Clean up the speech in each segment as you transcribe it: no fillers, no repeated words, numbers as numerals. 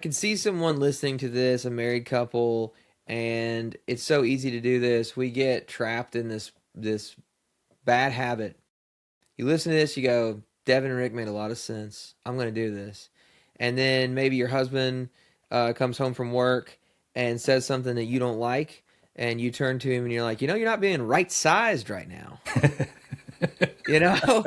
can see someone listening to this, a married couple, and it's so easy to do this. We get trapped in this bad habit. You listen to this, you go, Devin and Rick made a lot of sense. I'm going to do this. And then maybe your husband comes home from work and says something that you don't like, and you turn to him and you're like, you're not being right sized right now. You know,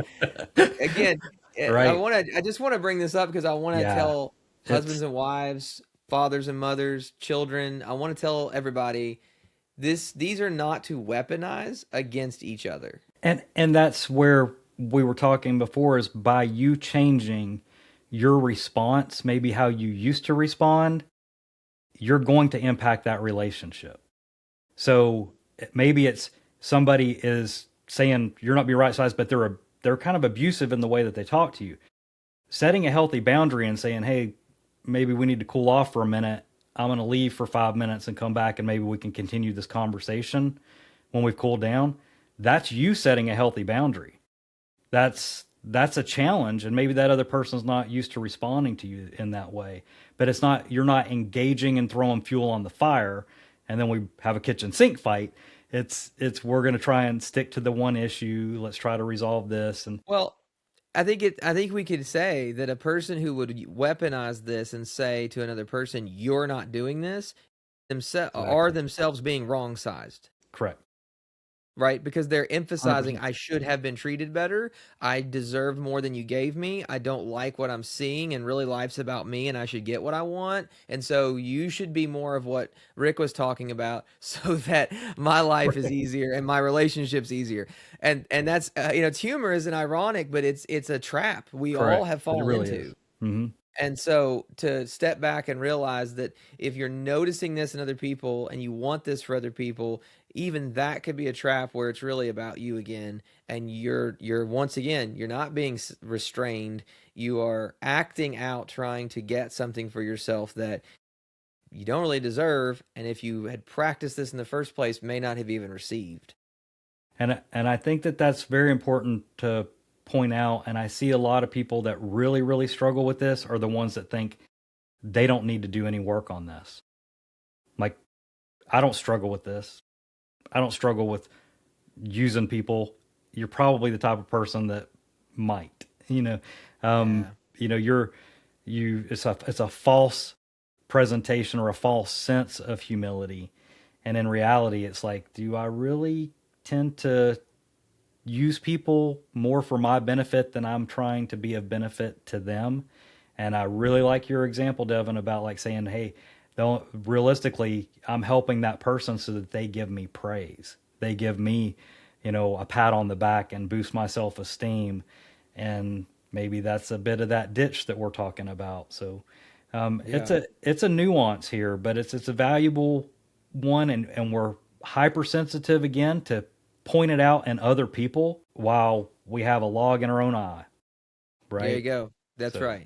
again, Right. I just want to bring this up because I want to Yeah. tell husbands It's and wives, fathers and mothers, children. I want to tell everybody these are not to weaponize against each other. and that's where we were talking before, is by you changing your response, maybe how you used to respond, you're going to impact that relationship. So maybe it's somebody is saying you're not being right size, but they're kind of abusive in the way that they talk to you. Setting a healthy boundary and saying, "Hey, maybe we need to cool off for a minute. I'm going to leave for 5 minutes and come back, and maybe we can continue this conversation when we've cooled down." That's you setting a healthy boundary. That's a challenge, and maybe that other person's not used to responding to you in that way. But it's not, you're not engaging and throwing fuel on the fire, and then we have a kitchen sink fight. It's we're going to try and stick to the one issue. Let's try to resolve this. And Well, I think we could say that a person who would weaponize this and say to another person, "You're not doing this," are exactly, themselves being wrong sized. correct, Right? Because they're emphasizing, 100%. I should have been treated better. I deserve more than you gave me. I don't like what I'm seeing, and really life's about me, and I should get what I want. And so you should be more of what Rick was talking about so that my life is Right. easier and my relationship's easier. And that's it's humorous and ironic, but it's a trap we all Correct. have It fallen really into. is. Hmm. And so to step back and realize that if you're noticing this in other people and you want this for other people, even that could be a trap where it's really about you again. And you're once again, you're not being restrained. You are acting out, trying to get something for yourself that you don't really deserve. And if you had practiced this in the first place, may not have even received. And I think that that's very important to point out. And I see a lot of people that really struggle with this are the ones that think they don't need to do any work on this. Like, I don't struggle with this. I don't struggle with using people. You're probably the type of person that might, Yeah. it's a false presentation or a false sense of humility. And in reality, it's like, do I really tend to use people more for my benefit than I'm trying to be of benefit to them? And I really like your example, Devin, about like saying, hey, don't realistically, I'm helping that person so that they give me praise. They give me, a pat on the back and boost my self esteem. And maybe that's a bit of that ditch that we're talking about. So it's Yeah. a nuance here, but it's a valuable one, and we're hypersensitive again to point it out in other people while we have a log in our own eye, There you right? go. That's So right.